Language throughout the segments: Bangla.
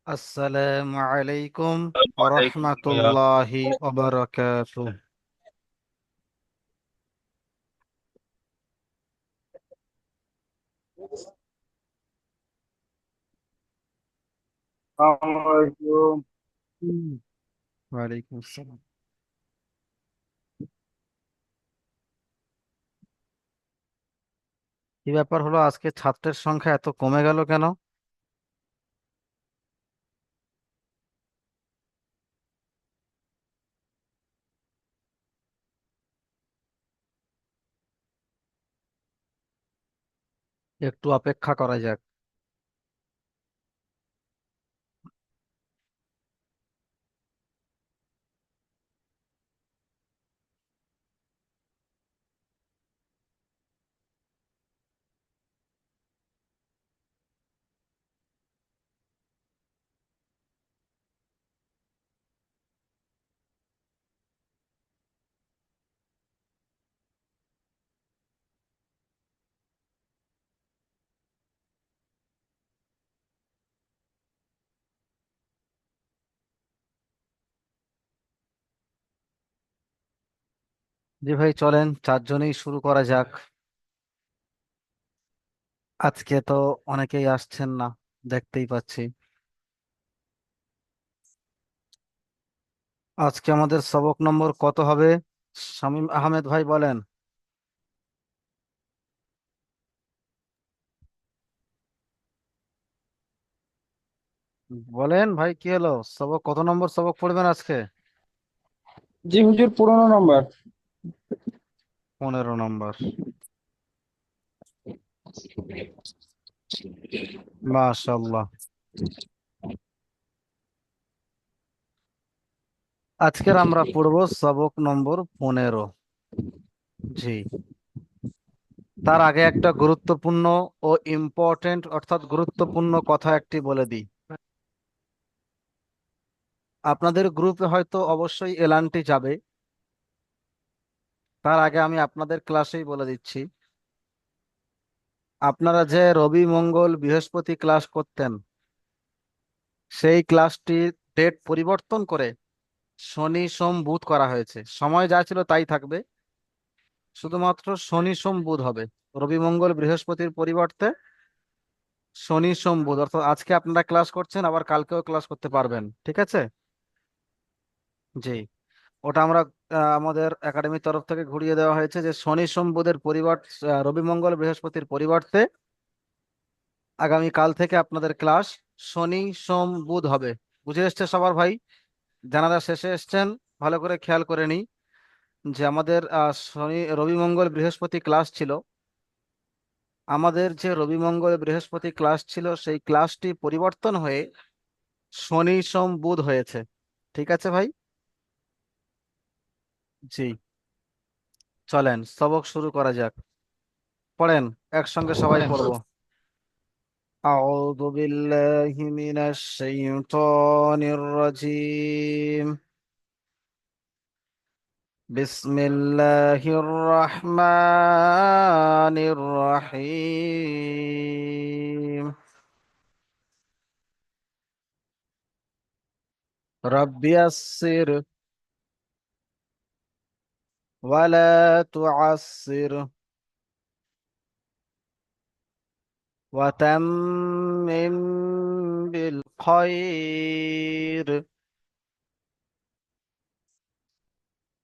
আসসালামু আলাইকুম ওয়ালাইকুম ভাইয়া। ওরহমাতুল্লাহি ওবারাকাতুহ। আসসালামু আলাইকুম। হুম। ওয়ালাইকুম আসসালাম। কি ব্যাপার হলো, আজকে ছাত্রের সংখ্যা এত কমে গেল কেন? একটু অপেক্ষা করা যাক। জি ভাই, চলেন চারজনেই শুরু করা যাক। আজকে তো অনেকেই আসছেন না, দেখতেই পাচ্ছি। আজকে আমাদের সবক নম্বর কত হবে? শামীম আহমেদ ভাই বলেন। বলেন ভাই, কি হলো? সবক কত নম্বর সবক পড়বেন আজকে? জি হুজুর, পুরোনো নাম্বার। 15 নম্বর। মাশাআল্লাহ। আজকের আমরা পড়ব সবক নম্বর 15। জি। তার আগে একটা গুরুত্বপূর্ণ ও ইম্পর্টেন্ট অর্থাৎ গুরুত্বপূর্ণ কথা একটি বলে দিই। আপনাদের গ্রুপে হয়তো অবশ্যই এলানটি যাবে। তার আগে আমি আপনাদের ক্লাসেই বলে দিচ্ছি, আপনারা যে রবি মঙ্গল বৃহস্পতি ক্লাস করতেন, সেই ক্লাসটির ডেট পরিবর্তন করে শনি সোম বুধ করা হয়েছে। সময় যা ছিল তাই থাকবে, শুধুমাত্র শনি সোম বুধ হবে। রবি মঙ্গল বৃহস্পতির পরিবর্তে শনি সোম বুধ, অর্থাৎ আজকে আপনারা ক্লাস করছেন, আবার কালকেও ক্লাস করতে পারবেন, ঠিক আছে? জি। ওটা আমরা আমাদের একাডেমির তরফ থেকে ঘুরিয়ে দেওয়া হয়েছে যে শনি সোম বুধের পরিবর্তে রবি মঙ্গল বৃহস্পতির পরিবর্তে আগামী কাল থেকে আপনাদের ক্লাস শনি সোম বুধ হবে। বুঝে এসছে সবার ভাই? জানারা শেষে এসছেন, ভালো করে খেয়াল করে নিই যে আমাদের শনি রবি মঙ্গল বৃহস্পতি ক্লাস ছিল। আমাদের যে রবি মঙ্গল বৃহস্পতি ক্লাস ছিল সেই ক্লাসটি পরিবর্তন হয়ে শনি সোম বুধ হয়েছে। ঠিক আছে ভাই? জি। চলেন সবক শুরু করা যাক। পড়েন, একসঙ্গে সবাই পড়বো। أعوذ بالله من الشيطان الرجيم. بسم الله الرحمن الرحيم. رب يسر ولا تعسر وتمم بالخير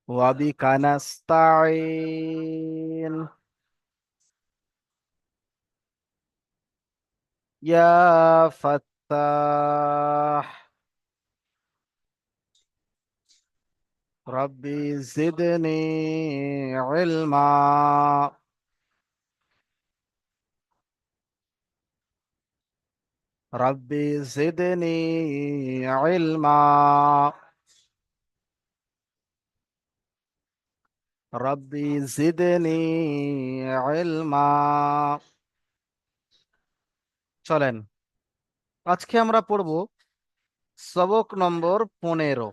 وبك نستعين يا فتاح. ربي زدني علما. ربي زدني علما. ربي زدني علما. চলেন আজকে আমরা পড়ব সবক নম্বর 15।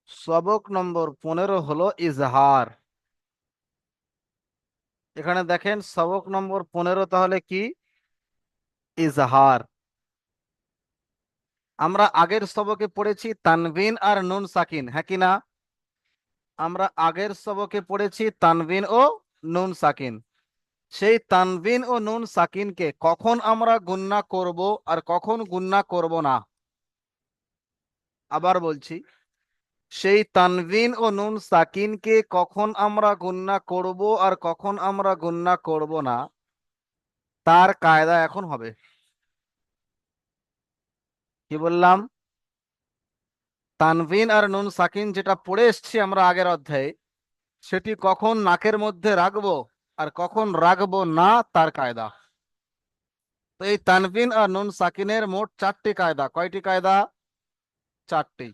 সবক নম্বর 15 হলো ইজহার। এখানে দেখেন সবক নম্বর 15 তাহলে কি? ইজহার। আমরা আগের সবকে পড়েছি তানভিন আর নুন সাকিন, হ্যাঁ কি না? আমরা আগের সবকে পড়েছি তানভিন ও নুন সাকিন। সেই তানভিন ও নুন সাকিনকে কখন আমরা গুণনা করব আর কখন গুণনা করব না? আবার বলছি, সেই তানভিন ও নুন সাকিনকে কখন আমরা গুণনা করব আর কখন আমরা গুণনা করব না, তার কায়দা এখন হবে। কি বললাম? তানভিন আর নুন সাকিন যেটা পড়ে এসেছি আমরা আগের অধ্যায়ে, সেটি কখন নাকের মধ্যে রাখবো আর কখন রাখবো না, তার কায়দা। তো এই তানভিন আর নুন সাকিনের মোট 4টি কায়দা। কয়টি কায়দা? 4টি।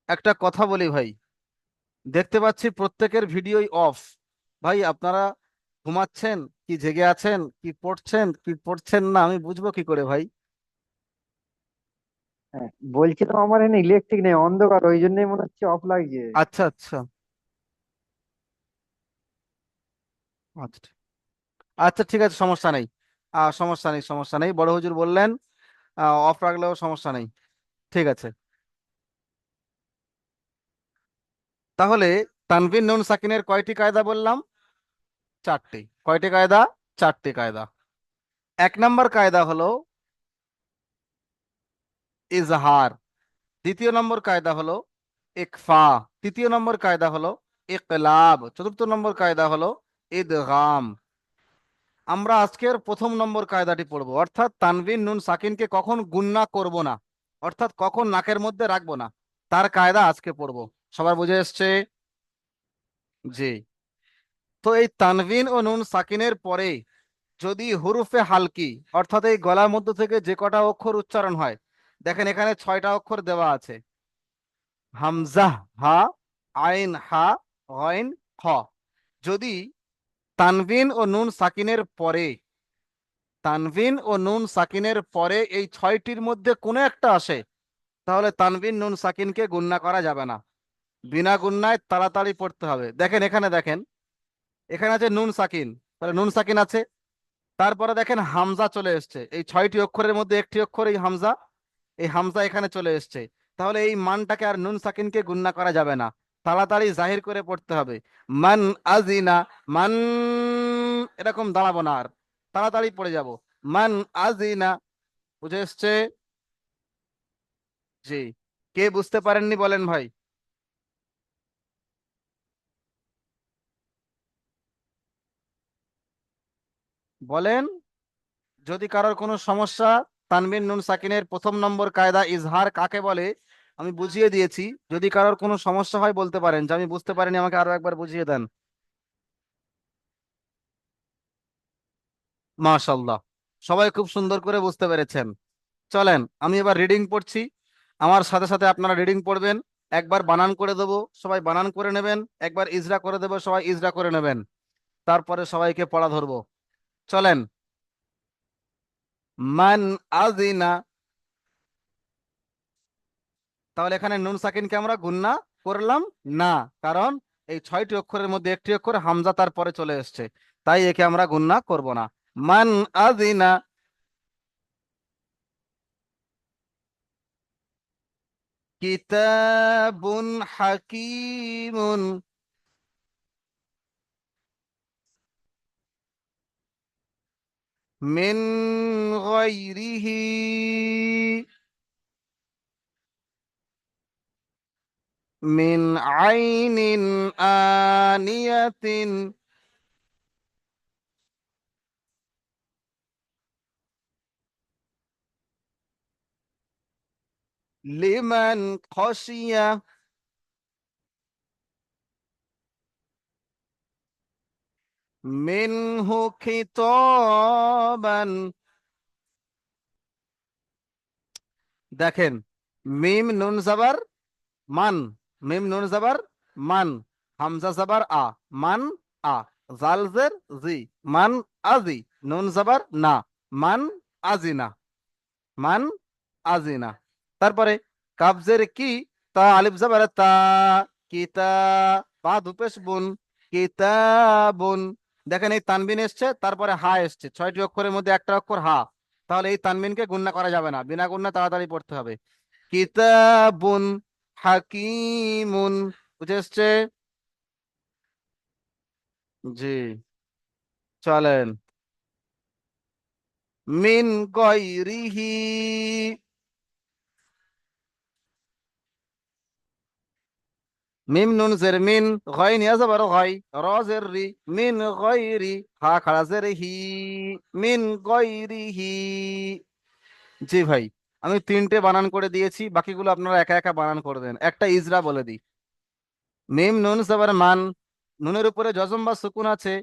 একটা কথা বলি ভাই, দেখতে পাচ্ছি প্রত্যেকের ভিডিওই অফ। ভাই আপনারা ঘুমাচ্ছেন কি জেগে আছেন কি পড়ছেন কি পড়ছেন না, আমি বুঝবো কি করে ভাই? হ্যাঁ, বলছিলাম আমার এখানে ইলেকট্রিক নেই, অন্ধকার, ওই জন্যই মনে হচ্ছে অফ লাগছে। আচ্ছা আচ্ছা। আচ্ছা আচ্ছা, ঠিক আছে, সমস্যা নেই। সমস্যা নেই, সমস্যা নেই, বড় হুজুর বললেন অফ রাখলেও সমস্যা নেই। ঠিক আছে। তাহলে তানভিন নুন সাকিনের কয়টি কায়দা বললাম? 4টি। কয়টি কায়দা? 4টি কায়দা। 1 নম্বর কায়দা হলো ইজহার। দ্বিতীয় নম্বর কায়দা হলো ইকফা। তৃতীয় নম্বর কায়দা হলো ইকলাব। চতুর্থ নম্বর কায়দা হলো ইদগাম। আমরা আজকের প্রথম নম্বর কায়দাটি পড়বো, অর্থাৎ তানভিন নুন সাকিনকে কখন গুণনা করব না, অর্থাৎ কখন নাকের মধ্যে রাখবো না, তার কায়দা আজকে পড়বো। সবার বুঝে এসছে? জি। তো এই তানভিন ও নুন সাকিনের পরে যদি হুরুফে হালকি, অর্থাৎ এই গলার মধ্য থেকে যে কটা অক্ষর উচ্চারণ হয়, দেখেন এখানে 6টা অক্ষর দেওয়া আছে। হামজা, হা, আইন, হা, গইন, খ। যদি তানভিন ও নুন সাকিনের পরে, তানভিন ও নুন সাকিনের পরে এই 6টির মধ্যে কোনো একটা আসে, তাহলে তানভিন নুন সাকিনকে গুণনা করা যাবে না। বিনা গুণনায় তাড়াতাড়ি পড়তে হবে। দেখেন এখানে, দেখেন এখানে আছে নুন সাকিন, তাহলে নুন সাকিন আছে। তারপরে দেখেন হামজা চলে এসছে, এই 6টি অক্ষরের মধ্যে একটি অক্ষর এই হামজা, এই হামজা এখানে চলে এসছে। তাহলে এই মানটাকে আর নুন সাকিনকে গুণনা করা যাবে না, তাড়াতাড়ি জাহির করে পড়তে হবে। মান আজিনা, মান, এরকম দাঁড়াবো না আর, তাড়াতাড়ি পড়ে যাব। মান আজিনা। বুঝে এসছে? জি। কে বুঝতে পারেননি বলেন ভাই? বলেন যদি কারোর কোনো সমস্যা। তানবিন নুন সাকিনের প্রথম নম্বর কায়দা ইজহার কাকে বলে আমি বুঝিয়ে দিয়েছি। যদি কারোর কোনো সমস্যা হয় বলতে পারেন যে আমি বুঝতে পারিনি, আমাকে আরো একবার বুঝিয়ে দেন। মাশাল্লাহ, সবাই খুব সুন্দর করে বুঝতে পেরেছেন। চলেন আমি এবার রিডিং পড়ছি, আমার সাথে সাথে আপনারা রিডিং পড়বেন। একবার বানান করে দেবো, সবাই বানান করে নেবেন। একবার ইজরা করে দেবো, সবাই ইজরা করে নেবেন। তারপরে সবাইকে পড়া ধরবো। চলেন। মান আজিনা। তাহলে এখানে নুন সাকিনকে আমরা গুণনা করলাম না, কারণ এই 6টি অক্ষরের মধ্যে একটি অক্ষর হামজা তার পরে চলে এসেছে, তাই একে আমরা গুণনা করব না। মান আজিনা কিতাবুন হাকিমুন মিন গায়রিহি মিন আইনিন আনিয়াতিন লিমান খশিয়া মিনহু খিতাবান। দেখেন, মিম নুন জাবার মান, মিম নুন জাবার মান, হামজা জাবার আ, মান আ, জাল জের জি, মান আজি, নুন জাবার না, মান আজিনা, মান আজিনা। তারপরে কাবজের কি, তা আলিফ জাবার তা, কিতা, বা দুপেশ বুন, কিতাবুন। দেখেন এই তানবিন এসছে, তারপরে হা এসছে, 6টি অক্ষরের মধ্যে একটা অক্ষর হা, তাহলে এই তানবিনকে গুণনা করা যাবে না, বিনা গুণনা তাড়াতাড়ি পড়তে হবে। কিতাবুন হাকিমুন, বুঝে এসছে? জি, চলেন। মিন গয়রিহি, মিম নুন জের মিন, গয় নিয়ে যাবার গয়, র জের রি, মিন গয়রি, হা খাড়া জের হি, মিন গয়রিহি। জি ভাই, আমি তিনটে বানান করে দিয়েছি, বাকিগুলো আপনারা একা একা বানান করবেন। একটা ইজরা বলে দিই। মিম নুন জবর মান, নুনের উপরে জজম বা সুকুন আছে,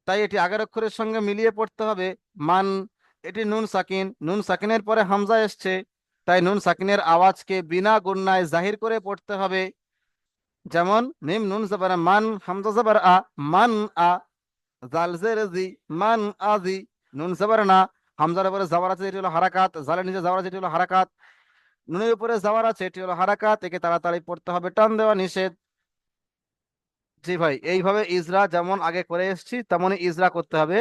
তাই এটি আগের অক্ষরের সঙ্গে মিলিয়ে পড়তে হবে। মান, এটি নুন সাকিন, নুন সাকিনের পরে হামজা এসছে, তাই নুন সাকিনের আওয়াজকে বিনা গুণনায় জাহির করে পড়তে হবে। যেমন মিম নুন জবর মান, হামজা জবর আ, মান আ, জাল জের জি, মান আজি, নুন জবর না, হামজার উপরে জাবার আছে, এটি হলো হারাকাত, জালের নিচে জাবার আছে, এটি হলো হারাকাত, নুনের উপরে জাবার আছে, এটি হলো হারাকাত, একে তাড়াতাড়ি পড়তে হবে, টান দেওয়া নিষেধ। জি ভাই, এইভাবে ইজরা যেমন আগে করে এসেছি তেমনই ইজরা করতে হবে।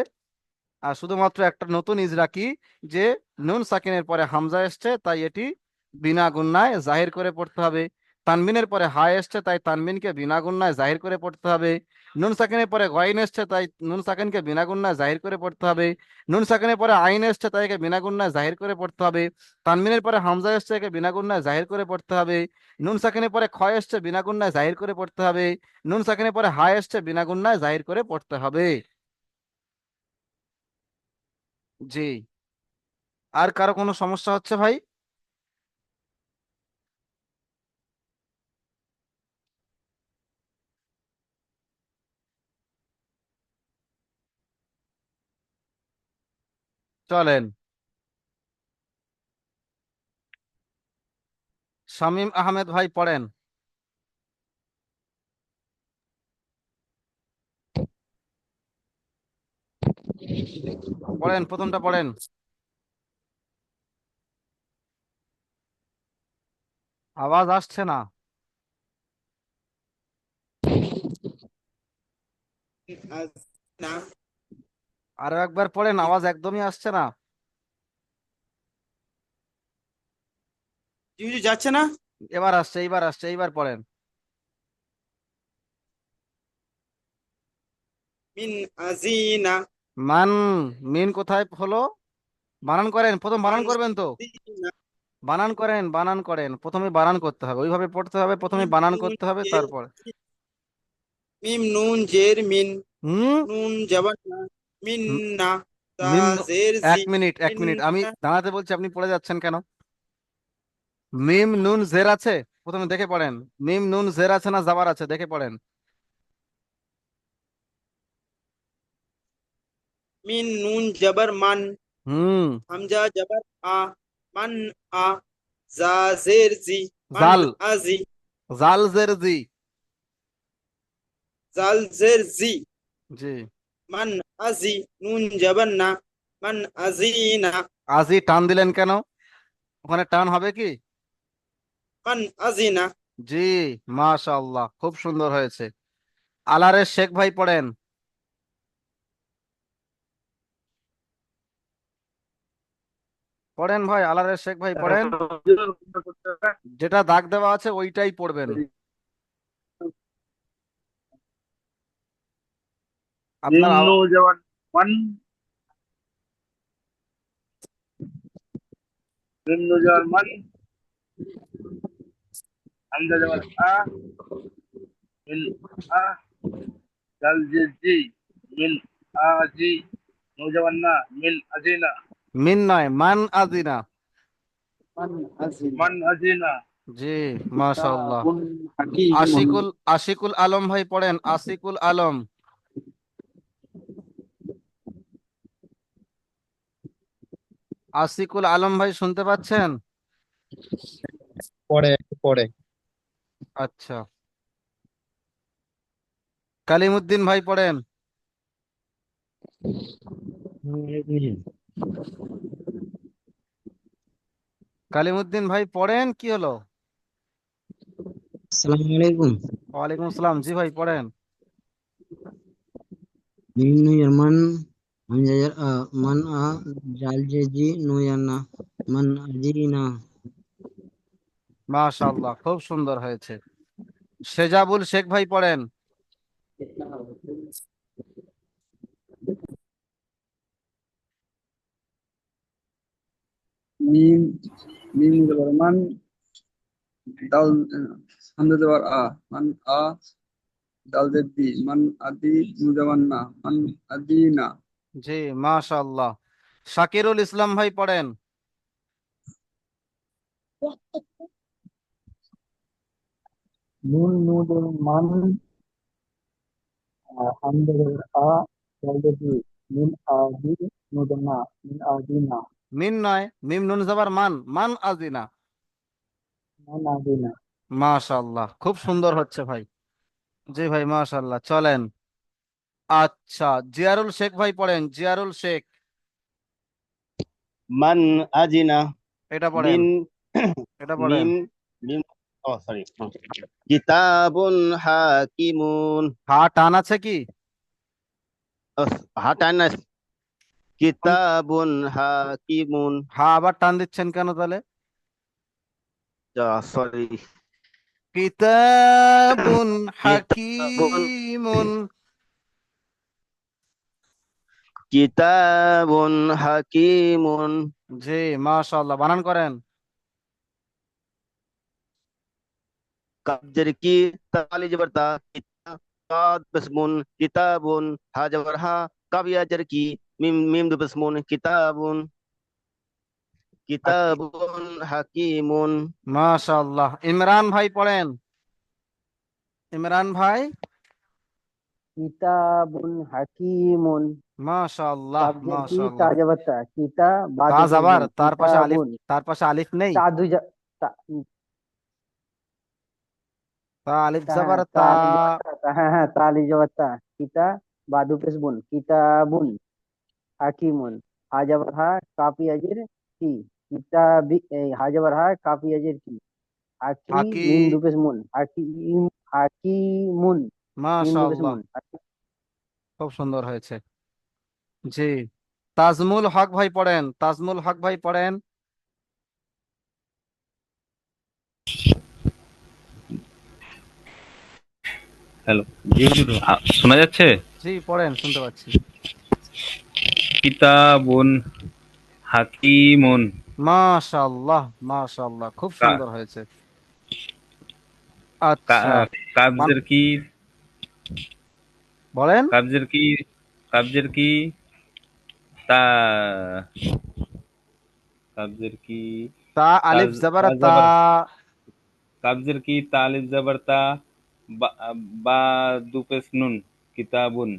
আর শুধুমাত্র একটা নতুন ইজরা কি, যে নুন সাকিনের পরে হামজা এসছে, তাই এটি বিনা গুণনায় জাহির করে পড়তে হবে। তানবিনের পরে হা এসছে, তাই তানবিনকে বিনা গুণনায় জাহির করে পড়তে হবে। নুন সাকিনের পরে গয়েন এসছে, তাই নুন সাকিনকে বিনা গুণনায় জাহির করে পড়তে হবে। নুন সাকিনের পরে আইন এসছে, তাই একে বিনা গুণনায় জাহির করে পড়তে হবে। তানবিনের পরে হামজা এসছে, একে বিনা গুণনায় জাহির করে পড়তে হবে। নুন সাকিনের পরে ক্ষয় এসছে, বিনা গুণনায় জাহির করে পড়তে হবে। নুন সাকিনের পরে হা এসছে, বিনা গুণনায় জাহির করে পড়তে হবে। জি, আর কারো কোনো সমস্যা হচ্ছে ভাই? চলেন, শামীম আহমেদ ভাই পড়েন। পড়েন, প্রথমটা পড়েন। আওয়াজ আসছে না। না, আরো একবার পড়েন, আওয়াজ একদমই আসছে না। কিছু যাচ্ছে না। এবার আসছে, এইবার আসছে, এইবার পড়েন। মিন আজিনা, মান, মিন কোথায় হলো? বানান করেন, প্রথম বানান মান করবেন তো। আজিনা, বানান করেন, বানান করেন, প্রথমে বানান করতে হবে, ওইভাবে পড়তে হবে, প্রথমে মিম বানান নুন করতে হবে, জের তারপর। মিম নুন জের মিন, হুম। নুন জবর না, মিন ম- না, তা মিম, জের এক জি, মিনিট, এক মিন মিনিট, আমি না, দাঁড়াতে বলছি, আপনি পড়ে যাচ্ছেন কেন? মিম নুন জের আছে, প্রথমে দেখে পড়েন। মিম নুন জের আছে না জাবার আছে, দেখে পড়েন। মিন নুন জবর মান, হুম। হামজা জবর আ, মান আ, জা জের জি, মান জাল, আজি, জাল জের জি। জাল জের জি, জি। মান আজি, নুন জবর না, মান আজিনা, আজি টান দিলেন কেন? ওখানে টান হবে কি? মান আজিনা। জি, মাশাআল্লাহ, খুব সুন্দর হয়েছে। আলারের শেখ ভাই পড়েন। পড়েন ভাই, আলারের শেখ ভাই পড়েন। যেটা দাগ দেওয়া আছে ওইটাই পড়বেন। আপনার নিম্ন যেমন মান, নিম্ন যেমন মান, হামজা যেমন আ, মিন আ, জাল জের জি, মিন আজি, নো যেমন না, মিন আজিনা, মিন নয়, মান আজিনা। মান আজিম, মান আজিনা। জি, মাশাআল্লাহ। কিতাবুন হাকীমুন। আশিকুল, আশিকুল আলম ভাই পড়েন, আশিকুল আলম। আশিকুল আলম ভাই শুনতে পাচ্ছেন? পরে একটু পরে। আচ্ছা। কালিমুদ্দিন ভাই পড়েন। কালিমুদ্দিন ভাই পড়েন, কি হলো? আসসালামু আলাইকুম। ওয়ালাইকুম আসসালাম, জি ভাই পড়েন। মিম জার্মান, হামজার মান জাল জেজি নুয়ান্না মান আজিনা। মাশাআল্লাহ, খুব সুন্দর হয়েছে। সেজাবুল শেখ ভাই পড়েন। মিম মিম জবর মান, দাল হামজা জবর মান দাল জের দি, মান আদি, নু জবর না, মান আদিনা। জি, মাশাআল্লাহ। শাকিরুল ইসলাম ভাই পড়েন। নুন নুডল মান, হামদা আ, জালদি মিন আদি, নুডল না, মিন আদি না, মিন নয়, মিম নুন জবর মান, মান আজিনা। মান আদি না। মাশাআল্লাহ, খুব সুন্দর হচ্ছে ভাই। জি ভাই, মাশাআল্লাহ। চলেন। আচ্ছা, জিয়ারুল শেখ ভাই পড়েন, জিয়ারুল শেখ। মান আজিনা এটা পড়েন, মিন এটা পড়েন। মিম মিম সরি, কিতাবুন হাকিমুন। হা টান আছে কি? হাটানাস, কিতাবুন হাকিমুন। হা আবার টান দিচ্ছেন কেন তাহলে? সরি, কিতাবুন কিতাবুন হাকিমুন। কিতাবুন হাকিমুন। জি, মাশাআল্লাহ, বানান করেন। কাবজের কি, তালি জবর তা, কিতাব বসমুন কিতাবুন, হা জবর হা, কাবিয়াজের কি, মিম মিম দু বসমুন কিতাবুন, কিতাবুন হাকিমুন। মাশাআল্লাহ। ইমরান ভাই পড়েন, ইমরান ভাই। কিতাবুন হাকিমুন, মাশাআল্লাহ, কাব জের কি, তা মাশাআল্লাহ। জবর তা, কিতা তা বাদু পেশ যাবার গুন, তার পাশে আলিফ, কিতাবুন, তার পাশে আলিফ নেই। তা দুই তা, তা আলিফ হ্যাঁ যাবার তা। তালি জবর তা, হ্যাঁ হ্যাঁ তালি জবর তা, কিতা বাদু পেশ বুন, কিতাবুন হাকিমুন, হা জবর হা, কাফি আজের কি, কিতাবি, এই হা জবর হা, কাফি আজের কি, হাকি, হাকি। মিম দুপেশ মুন, হাকিম, হাকিমুন, মিম দুপেশ মাশাআল্লাহ, মুন, খুব সুন্দর হয়েছে। জি, তাজমুল হক ভাই পড়েন, তাজমুল হক ভাই পড়েন। হ্যালো, জি হুজুর, শোনা যাচ্ছে? জি, পড়েন, শুনতে পাচ্ছি। কিতাবুন হাকিমুন। মাশাআল্লাহ, মাশাআল্লাহ, খুব কা- সুন্দর হয়েছে। আচ্ছা, কাবজের কি, বলেন। কাবজের কি, কাবজের কি, তা, কাবজের কি, তা তা, আলিফ যাবার তা তা। জবর, কাবজের কি, তালিফ জবর তা, বা, বা দুপেশ নুন, কিতাবুন,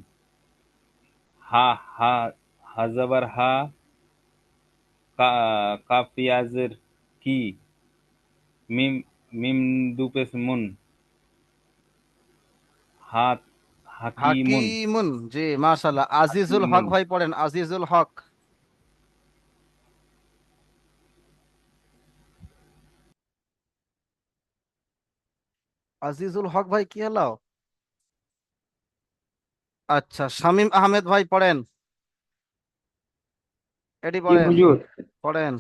হা, হা, হা জবর হা, কাফিয়াজের কি, মিম মিম দুপেশ মুন, হাত, হাকিমুন। হাকিমুন। জি, মাশাআল্লাহ। আজিজুল হক হাকিমুন। ভাই পড়েন, আজিজুল হক। আজিজুল হক ভাই কি হলো? আচ্ছা, শামীম আহমেদ ভাই পড়েন, এটি জি পড়েন, হুজুর। পড়েন।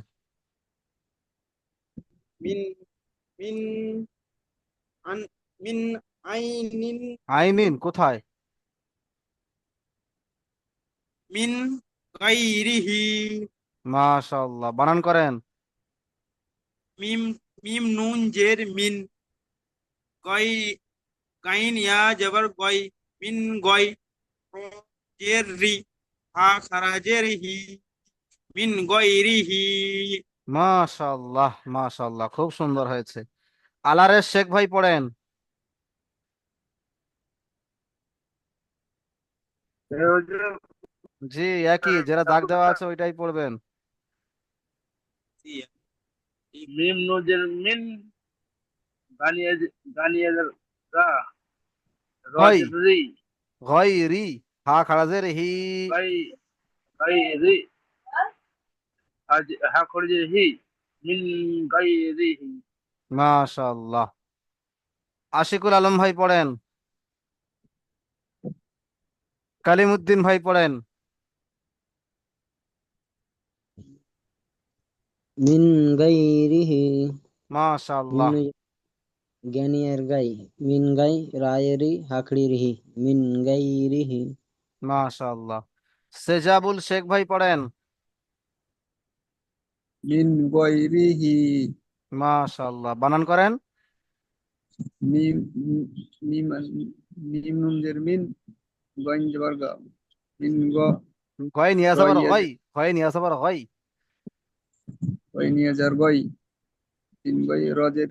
মিন মিন আন মিন আইনিন আইনিন কোথায়? মিন গাইরিহি, মাশাআল্লাহ, বানান করেন। মিম মিম নুন জের মিন, গাই গাইন ইয়া জবর গয়, মিন গয়, র জের রি, হা খারাজের হি, মিন গয়রিহি। মাশাআল্লাহ, মাশাআল্লাহ, খুব সুন্দর হয়েছে। আলারেস শেখ ভাই পড়েন। জি, একই, যেটা দাগ দেওয়া আছে ওইটাই পড়বেন। মিম নুজের মিন, গানিয়াজ গা, গই, রজের রি, গয়রি, হা খারাজের হি। গাই গাই রি, হা খরজের হি, মিন গাই রি হি। মাশাআল্লাহ। আশিকুল আলম ভাই পড়েন, কালিমুদ্দিন ভাই পড়েন। মিন গাইরিহি মাশাআল্লাহ। মিম জ্ঞানিয়ার গাই মিন গাই রায়েরি হাকড়ি রিহি মিন গাইরিহি মাশাআল্লাহ। সেজাবুল শেখ ভাই পড়েন। মিন গয়রিহি মাশাআল্লাহ, বানান করেন। মিম মিম মিম নুন জের মিন গইন জবর গা মিন গ গয় নিয়ে আসাবার রয় হয়, গয় নিয়ে আসাবার হয়। গই নিয়ে যার গই মিন গই রজের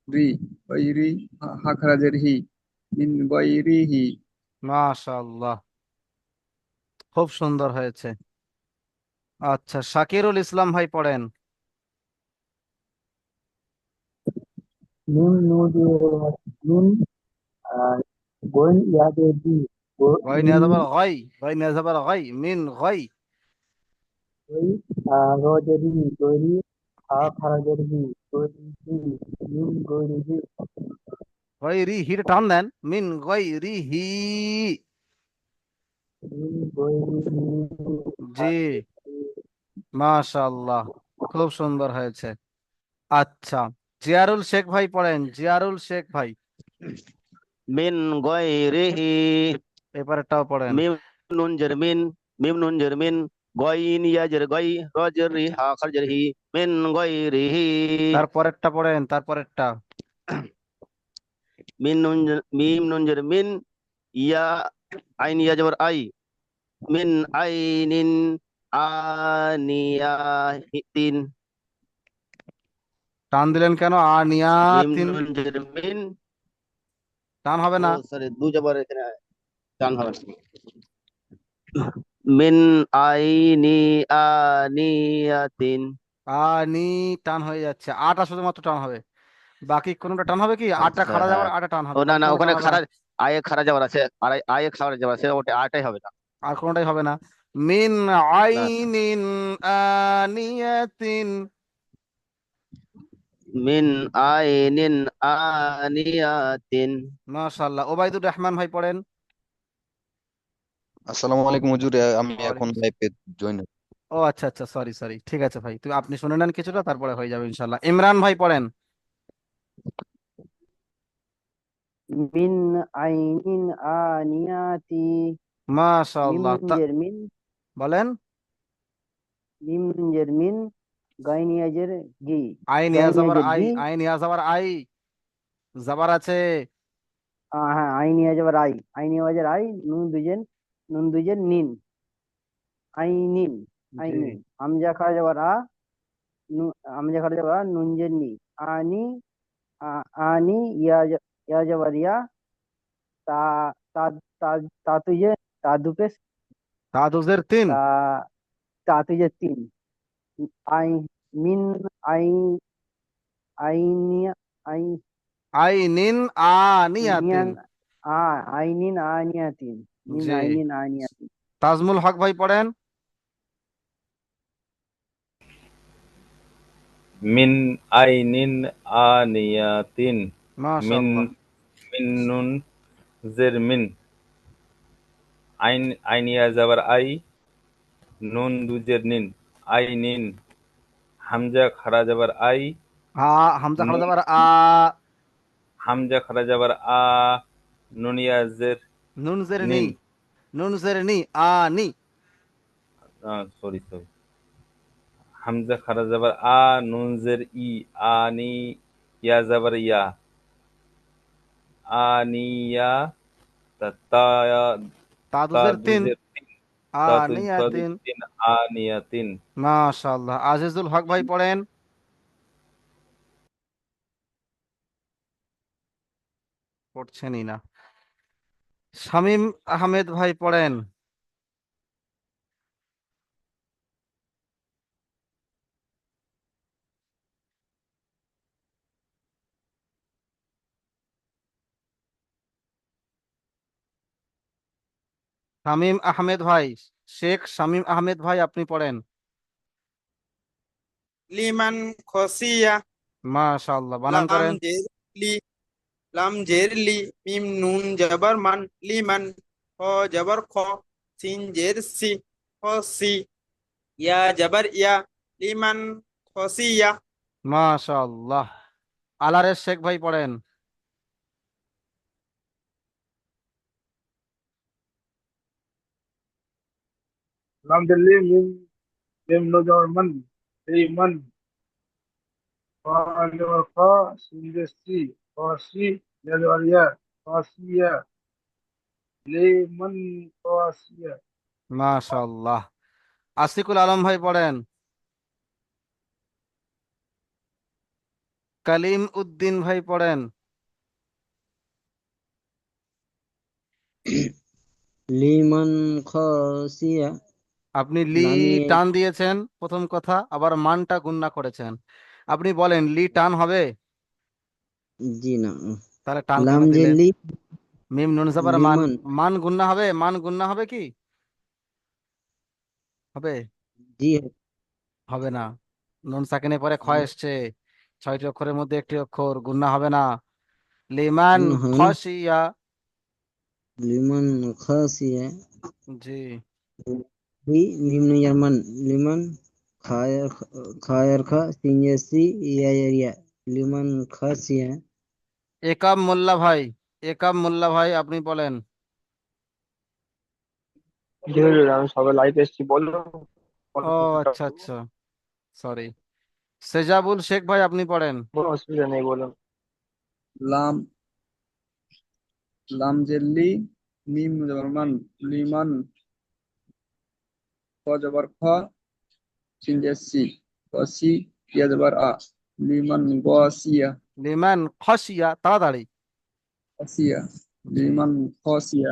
রি গয়রি হাখরাজের হি মিন গয়রিহি মাশাআল্লাহ, খুব সুন্দর হয়েছে। আচ্ছা, শাকিরুল ইসলাম ভাই পড়েন। নুন নুন নুন গোয়েন ইয়াদের দি গয় নিয়ে মিন আসাবার হয়, গয় নিয়ে আসাবার হয়, মিন গয়। গই রোজেরি গরি হা খারাজের হি গরি হি মিন গরি হি গয় রি হির টান দেন, মিন গয় রি হি। মিন গরি হি জি, মাশাআল্লাহ, খুব সুন্দর হয়েছে। আচ্ছা, জিয়ারুল শেখ ভাই পড়েন, জিয়ারুল শেখ ভাই। মিন গয়রিহি এবারেরটাও পড়েন। মিম নুন জের মিন মিম নুন জের মিন গয়িন ইয়াজের গই রজের রি হা খারজের হি মিন গয়রিহি তারপরেরটা পড়েন, তারপরেরটা। মিম নুন জের মিন ইয়া আইন ইয়া জবর আই মিন আইনিন আনিয়াতিন টান দিলেন কেন? মিম আনিয়াতিন, নুন জের মিন টান হবে ও না। সরি দু জবর এখানে টান হবে না। মিন আইনি আনিয়াতিন আনি, টান হয়ে যাচ্ছে। আটা শুধুমাত্র টান হবে, বাকি কোনোটা টান হবে কি? আটটা আচ্ছা খাড়া যাবার হ্যাঁ আটা টান ও হবে, না বাকি না কোনো টান ওখানে হবে না। খারা আয়ে খারা যাওয়ার আছে আর আয়ে খাওয়ার যাওয়ার আছে ওটা আটাই হবে না আর কোনোটাই হবে না। মিন না না আইনিন আনিয়াতিন। মিন আইনিন আনিয়াতিন মাশাআল্লাহ, ওবায়দুর রহমান ভাই পড়েন। আসসালামু আলাইকুম হুজুর, আমি এখন ওয়ালাইকুম আসসালাম। লাইভে জয়েন। ও আচ্ছা আচ্ছা, সরি সরি, ঠিক আছে ভাই, তুই আপনি শুনে নেন কিছুটা, তারপরে হয়ে যাবে ইনশাল্লাহ। ইমরান ভাই পড়েন। মিন আইনিন আনিয়াতি মিম মাশাআল্লাহ, নুনজের মিন বলেন। মিম নুনজের মিন গাইন ইয়াজের গি আইন ইয়া গাইন যাবার ইয়াজের আই, গি আইন ইয়া যাবার আই, যাবার আছে। হ্যাঁ আইন ইয়াজের আই আইন ইয়াজের আই নুন দুজেন নিন আইনিন জি, আইনিন হামজা খাওয়া যাবার আ হামজা খাওয়া যাবার নুনজের নি আনি আনি ইয়া যাবার ইয়া তা তা তা তা তুজে তা দুপেশ তাদুজের তিন। তা তা তুজে তিন আই মিন আই আইনিয়া আই আইনিন আনিয়াতিন। নিয়ান আইনিন আনিয়াতিন মিন জি, আইনিন আনিয়াতিন তাজমুল হক ভাই পড়েন। মিন আইনিন আনিয়াতিন মিন মাশাআল্লাহ। মিন নুন জের মিন আইন আইনিয়া যাবার আই নুন দুজের নিন আইনিন হামজা খারা যাবার আই হামজা খাড়া নুন যাবার আ, হামজা খারা যাবার আ নুনিয়া জের নুন জের নি, নিন নুন জের নি আনি। সরি সরি হামজা খারা যাবার আ নুন জের ই আনি ইয়া যাবার ইয়া আনিয়া তা তা তা তাদুজের তিন দুজের তিন তা তুজ তা দুজ আনিয়াতিন। তিন আনিয়াতিন মাশাআল্লাহ, আজিজুল হক ভাই পড়েন। পড়ছেনই না। শামীম আহমেদ ভাই পড়েন। শামীম আহমেদ ভাই, শেখ শামীম আহমেদ ভাই, আপনি পড়েন। লিমান খসিয়া মাশাআল্লাহ, বানান লাম করেন। জের লি লাম জের লি মিম নুন জবর মান লিমান খ জবর খ সিন জের সি খসি ইয়া জবর ইয়া লিমান খ খসিয়া মাশাআল্লাহ। আলারের শেখ ভাই পড়েন। लाम जल्दी मीम मीम नो जबर मन ली मन फा जबर फा sin जबर सी फासी या जबर या फासिया ले मन फासिया মাশাআল্লাহ। আসিকুল আলম ভাই পড়েন। কালিম উদ্দিন ভাই পড়েন। লিমান খসিয়া আপনি লি লামিয়ে টান দিয়েছেন প্রথম কথা, আবার মানটা গুণনা করেছেন। আপনি বলেন লি টান হবে? জি না, তাহলে টান লাম কেন যে দিলেন? লি মিম নুন জাবার মান, লিমান, মান গুণনা হবে? মান গুণনা হবে কি? হবে? জি হবে না। নুন সাকিনের পরে খ এসছে, 6টি অক্ষরের মধ্যে একটি অক্ষর, গুণনা হবে না। লিমান হবে না। খসিয়া। লিমান খসিয়া জি। লি মিম নুন মান লিমান খায়ের খায়ের খা সিনজেসি ইয়া লিমান খসিয়া। একাব মোল্লা ভাই, একাব মোল্লা ভাই আপনি বলেন। জি হুজুর, আমি সবে লাইভ এসেছি, বলো। ও আচ্ছা আচ্ছা, সরি। সেজাবুল শেখ ভাই আপনি পড়েন। কোনো অসুবিধা নেই, বলুন। লাম লাম জেল্লি মিম জবর মান লিমান খ জবর খ সিন জের সি কসি ইয়া জবর আ লিমান গসিয়া লিমান খসিয়া, তাড়াতাড়ি। কসিয়া লিমান খসিয়া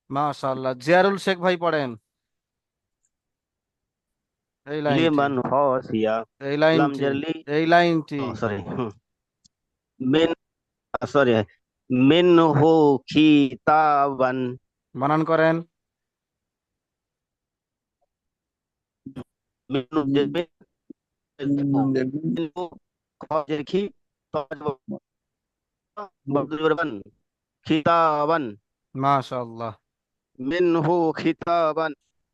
মাশাআল্লাহ। জিয়ারুল শেখ ভাই পড়েন এই লাইনটি, লিমান খসিয়া এই লাম লাইনটি, জারলি এই লাইনটি। সরি মিন সরি মিন হু খিতাবান বানান করেন। মিন মিম মিন মিম নুন জের মিন মিন হু খজের খি হু বান খিতাবান মাশাআল্লাহ, মিন হু খিতাবান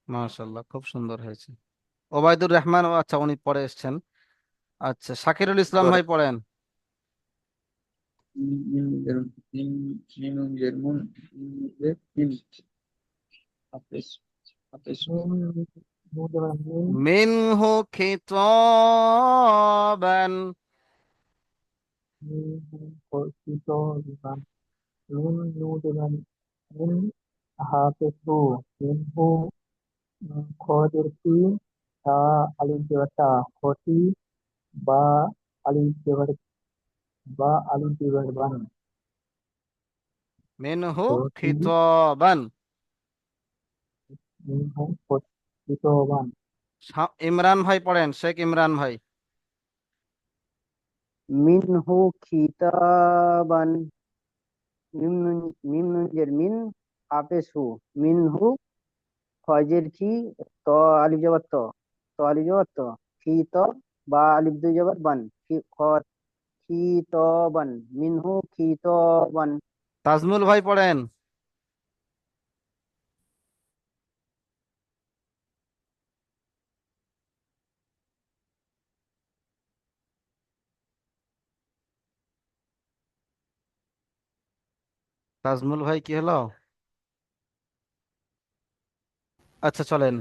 মাশাআল্লাহ, খুব সুন্দর হয়েছে। ওবায়দুর রহমান, ও আচ্ছা উনি পরে এসছেন। আচ্ছা শাকিরুল ইসলাম ভাই পড়েন। মিম জের মিম মিম নুন জের মুন মিম জের মিম হাফেজ হাফেজ মিনহু খিতাবান। মিনহু খিতাবান। ইমরান ভাই পড়েন, শেখ ইমরান ভাই। মিনহু খিতাবান, মিম নুন জের মিন, হাফেজ হু, মিনহু খজের খি, ত আলিফ জবর ত, ত আলিফ জবর ত, খি ত, বা আলিফ দুই জবর বান, খি ত বান, মিনহু খি ত বান। তাজমুল ভাই পড়েন। তাজমুল ভাই কি হলো? আচ্ছা চলেন।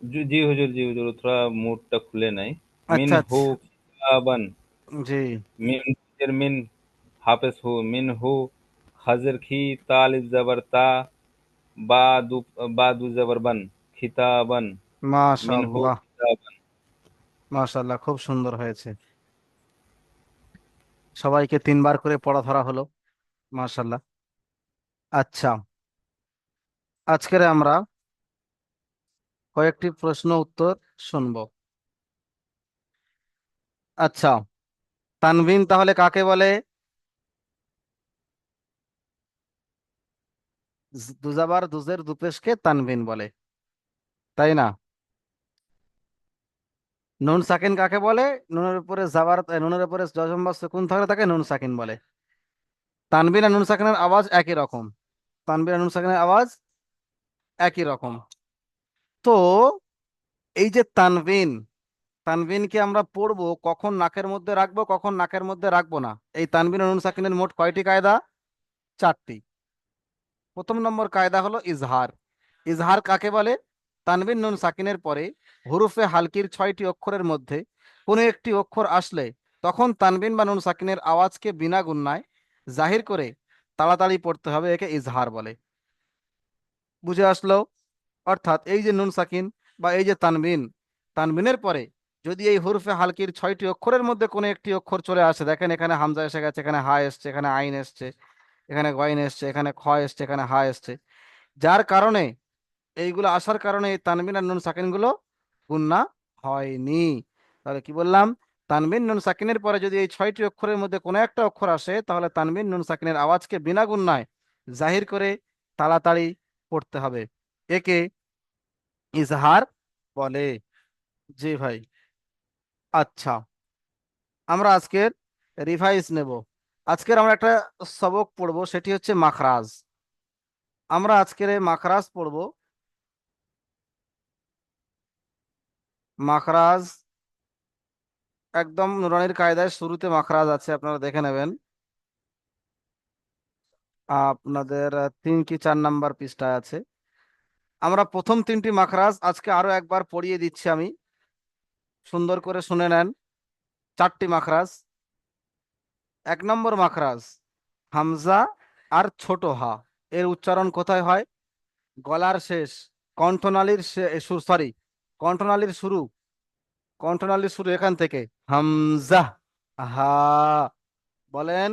जी हुजूर, जी हुजूर, थोड़ा मूडটা খুলে নাই। মিন আচ্ছা হু আচ্ছা, কিতাবান জি। মিন এর মিন হাফেজ হু মিন হু খাজের খি তালিফ জবর তা বা দু বা দু জবর বান খিতাবান মিন হু মাশাআল্লাহ, কিতাবান। মাশাআল্লাহ, খুব সুন্দর হয়েছে। সবাইকে 3বার করে পড়া ধরা হলো, মাশাআল্লাহ। আচ্ছা, আজকের আমরা কয়েকটি প্রশ্ন উত্তর শুনবো। আচ্ছা, তানভিন তাহলে কাকে বলে? দুজাবার দুজের দুপেশকে তানভিন বলে, তাই না? নুন সাকিন কাকে বলে? নুনের উপরে জাবার, নুনের উপরে জজম বা সুকুন থাকলে তাকে নুন সাকিন বলে। তানবিন আর নুন সাকিনের আওয়াজ একই রকম, তানবিন আর নুন সাকিনের আওয়াজ একই রকম। তো এই যে তানবিন, তানবিনকে আমরা পড়বো, কখন নাকের মধ্যে রাখবো কখন নাকের মধ্যে রাখবো না। এই তানবিন ও নুন সাকিনের মোট কয়টি কায়দা? 4টি। প্রথম নম্বর কায়দা হলো ইজহার। ইজহার কাকে বলে? তানবিন নুন সাকিনের পরে হুরুফে হালকির 6টি অক্ষরের মধ্যে কোনো একটি অক্ষর আসলে তখন তানবিন বা নুন সাকিনের আওয়াজকে বিনা গুণনায় জাহির করে তাড়াতাড়ি পড়তে হবে, একে ইজহার বলে। বুঝে আসলো? অর্থাৎ এই যে নুন সাকিন বা এই যে তানবিন, তানবিনের পরে যদি এই হুরফে হালকির 6টি অক্ষরের মধ্যে কোনো একটি অক্ষর চলে আসে, দেখেন এখানে হামজা এসে গেছে, এখানে হা এসছে, এখানে আইন এসছে, এখানে গয়ন এসছে, এখানে খ এসছে, এখানে হা এসছে, যার কারণে এইগুলো আসার কারণে এই তানবিন আর নুন সাকিন গুলো গুণনা হয়নি। তাহলে কি বললাম? তানবিন নুন সাকিনের পরে যদি এই 6টি অক্ষরের মধ্যে কোনো একটা অক্ষর আসে, তাহলে তানবিন নুন সাকিনের আওয়াজকে বিনা গুণনায় জাহির করে তাড়াতাড়ি পড়তে হবে, একে ইজহার বলে। জি ভাই। আচ্ছা, আমরা আজকের রিভাইজ নেব। আজকের আমরা একটা সবক পড়বো, সেটি হচ্ছে মাখরাজ। আমরা আজকের এই মাখরাজ পড়বো। মাখরাজ একদম নুরানির কায়দায় শুরুতে মাখরাজ আছে, আপনারা দেখে নেবেন। আপনাদের 3 কি 4 নাম্বার পৃষ্ঠায় আছে। আমরা প্রথম 3টি মাখরাজ আজকে আরো একবার পড়িয়ে দিচ্ছি আমি, সুন্দর করে শুনে নেন। 4টি মাখরাজ। 1 নম্বর মাখরাজ হামজা আর ছোট হা, এর উচ্চারণ কোথায় হয়? গলার শেষ, কণ্ঠনালীর সরি, কণ্ঠনালীর শুরু, কণ্ঠনালীর শুরু এখান থেকে হামজা। হা বলেন,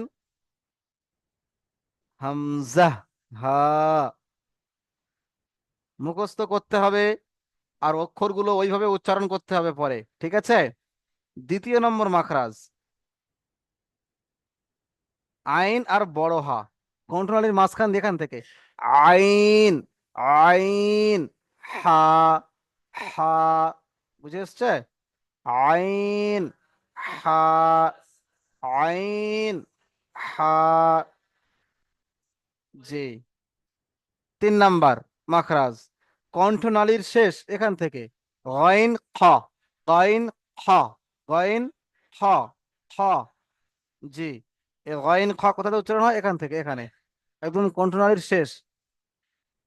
হামজা, হা মুখস্থ করতে হবে, আর অক্ষরগুলো ওইভাবে উচ্চারণ করতে হবে পরে, ঠিক আছে? 2য় নম্বর মাখরাজ আইন আর বড় হা, কণ্ঠনালীর মাঝখান দিয়ে এখান থেকে আইন, আইন, হা, হা। বুঝে এসছে? আইন, হা, আইন, হা। জি। 3 নাম্বার মাখরাজ কণ্ঠনালীর শেষ এখান থেকে গইন খ, গইন খ, গইন খ, খ। জি। এই গইন খ কোথাতে উচ্চারণ হয়? এখান থেকে এখানে, একদম কণ্ঠনালীর শেষ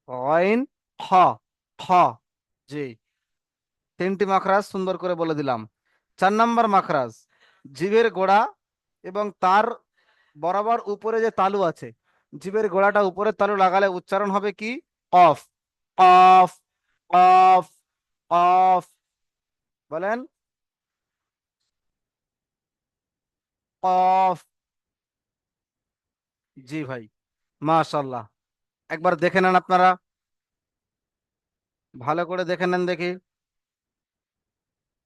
গইন খ, খ। জি। 3টি মাখরাজ সুন্দর করে বলে দিলাম। 4 নাম্বার মাখরাজ জিভের গোড়া এবং তার বরাবর উপরে যে তালু আছে, জিভের গোড়াটা উপরে তালু লাগালে উচ্চারণ হবে কি? কফ, কফ, কফ, কফ। বলেন, কফ। জি ভাই, মাশাল্লাহ। একবার দেখে নেন আপনারা, ভালো করে দেখে নেন দেখি,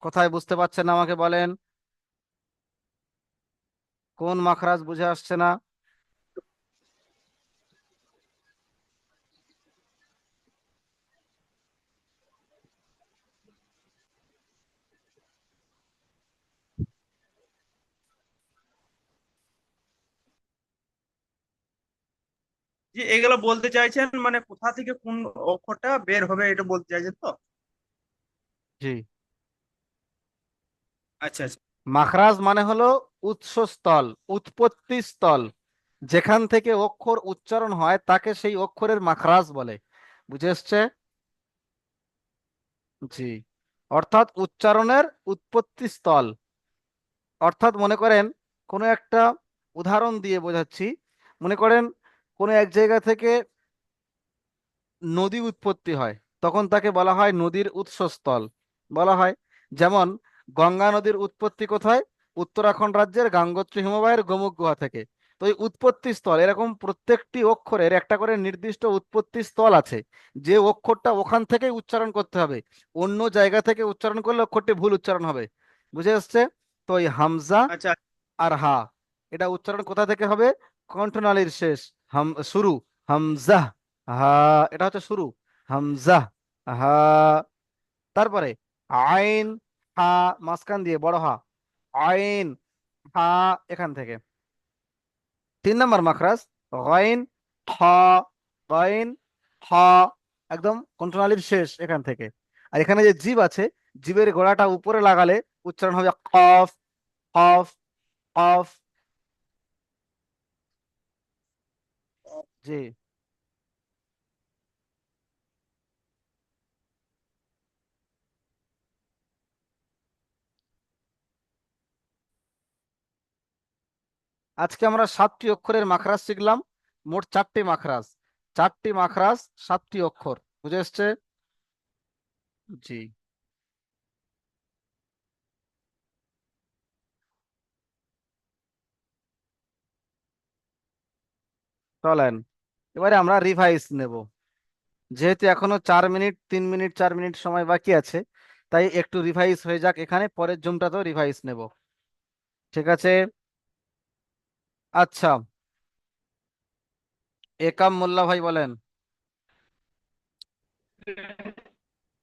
কোথায় বুঝতে পারছেন না আমাকে বলেন, কোন মাখরাজ বুঝে আসছে না? যে এগুলো বলতে চাইছেন মানে কোথা থেকে কোন অক্ষরটা বের হবে এটা বলতে চাইছেন তো? জি। আচ্ছা আচ্ছা। মাখরাজ মানে হলো উৎসস্থল, উৎপত্তি স্থল, যেখান থেকে অক্ষর উচ্চারণ হয় তাকে সেই অক্ষরের মাখরাজ বলে। বুঝে এসছে? জি। অর্থাৎ উচ্চারণের উৎপত্তি স্থল। অর্থাৎ মনে করেন, কোনো একটা উদাহরণ দিয়ে বোঝাচ্ছি। মনে করেন কোনো এক জায়গা থেকে নদী উৎপত্তি হয়, তখন তাকে বলা হয় নদীর উৎসস্থল বলা হয়। যেমন গঙ্গা নদীর উৎপত্তি কোথায়? উত্তরাখণ্ড রাজ্যের গাঙ্গোত্রী হিমবাহের গোমুখ গুহা থেকে। তো এই উৎপত্তি স্থল, এরকম প্রত্যেকটি অক্ষরের একটা করে নির্দিষ্ট উৎপত্তি স্থল আছে, যে অক্ষরটা ওখান থেকেই উচ্চারণ করতে হবে, অন্য জায়গা থেকে উচ্চারণ করলে অক্ষরটি ভুল উচ্চারণ হবে। বুঝে আসছে? তো এই হামজা আচ্ছা আর হা, এটা উচ্চারণ কোথা থেকে হবে? কণ্ঠনালীর শেষ, শুরু হামজা, হা, এটা হচ্ছে শুরু হামজা, হা। তারপরে আইন, হা, মাঝখান দিয়ে বড় হা, আইন, হা, এখান থেকে। 3 নম্বর মাখরাজ গইন খ, গইন খ, একদম কণ্ঠনালীর শেষ এখান থেকে। আর এখানে যে জিভ আছে, জিভের গোড়াটা উপরে লাগালে উচ্চারণ হবে কফ কফ কফ। জি। আজকে আমরা 7টি অক্ষরের মাখরাজ শিখলাম, মোট 4টি মাখরাজ। 4টি মাখরাজ, 7টি অক্ষর, বুঝে এসছে? জি। চলেন এবারে আমরা রিভাইজ নেব। যেহেতু এখনো 4 মিনিট 3 মিনিট 4 মিনিট সময় বাকি আছে, তাই একটু রিভাইজ হয়ে যাক, এখানে পরের জুমটাতেও রিভাইজ নেব। ঠিক আছে? আচ্ছা, একাম মোল্লা ভাই বলেন।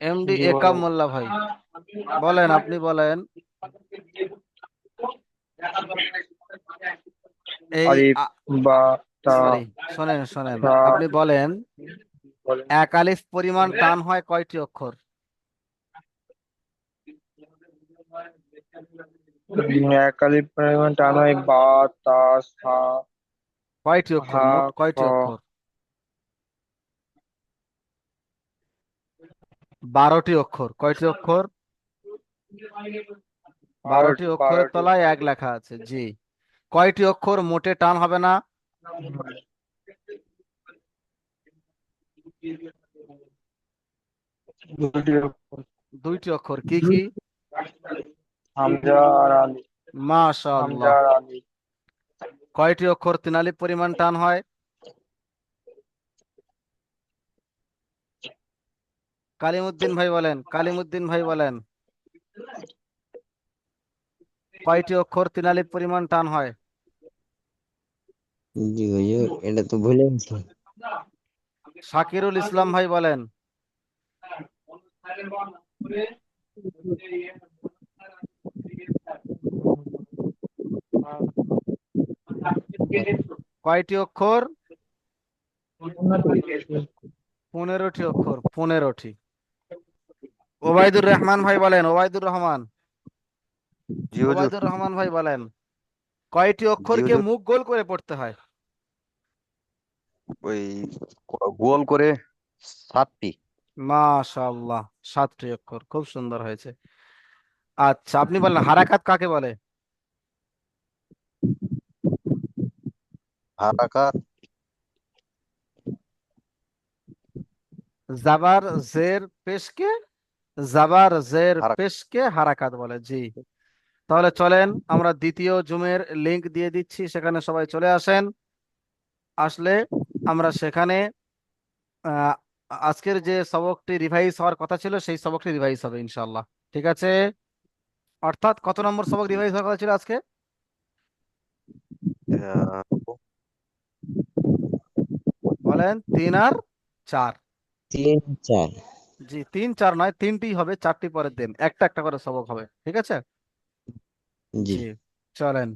এমডি জি একাম বলেন। মোল্লা ভাই বলেন, আপনি বলেন। এই আলিফ, বা, তা, সরি, শোনেন শোনেন, সা, আপনি বলেন বলেন। এক আলিফ পরিমাণ টান হয় কয়টি অক্ষর? এক আলিফ পরিমাণ টান হয় বা, তা, সা, কয়টি অক্ষর, হা, মোট খ। কয়টি অক্ষর? 12টি অক্ষর। কয়টি অক্ষর? 12টি অক্ষরের 12টি। তলায় এক লেখা আছে। জি। কয়টি অক্ষর মোটে টান হবে না? দুটি অক্ষর। 2টি অক্ষর। কি কি? হামজা আর আলিফ। হামজা মাশাআল্লাহ। আর আলিফ। কয়টি অক্ষর 3 আলিফ পরিমাণ টান হয়? কালিমুদ্দিন ভাই বলেন, কালিমুদ্দিন ভাই বলেন, কয়টি অক্ষর 3 আলিফ পরিমাণ টান হয়? জি হুজুর, এটা তো ভুলে গেছি। শাকিরুল ইসলাম ভাই বলেন। কয়টি অক্ষর? 15টি অক্ষর। 15টি। ওবায়দুর রহমান ভাই বলেন, ওবায়দুর রহমান, জি হুজুর। ওবায়দুর রহমান ভাই বলেন, কয়টি জি অক্ষরকে হুজুর। মুখ গোল করে পড়তে হয়? ওই গোল করে 7টি। মাশাআল্লাহ, 7টি অক্ষর, খুব সুন্দর হয়েছে। আচ্ছা, আপনি বলেন হারাকাত কাকে বলে? হারাকাত। জাবার জের পেশকে, জাবার জের হারাকাত। পেশকে হারাকাত বলে। জি। তাহলে চলেন আমরা দ্বিতীয় জুমের লিংক দিয়ে দিচ্ছি, সেখানে সবাই চলে আসেন। আসলে আমরা সেখানে আহ, আজকের যে সবকটি রিভাইজ হওয়ার কথা ছিল সেই সবকটি রিভাইজ হবে ইনশাআল্লাহ। ঠিক আছে? অর্থাৎ কত নম্বর সবক রিভাইজ হওয়ার কথা ছিল আজকে? আহ, বলেন 3 আর 4। 3, 4। জি, 3 4 নয়, 3টি হবে, 4টি পরের দিন একটা একটা করে সবক হবে। ঠিক আছে? জি। জি। চলেন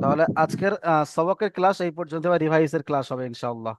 তাহলে আজকের সবকের ক্লাস এই পর্যন্ত, রিভাইজের ক্লাস হবে ইনশাআল্লাহ।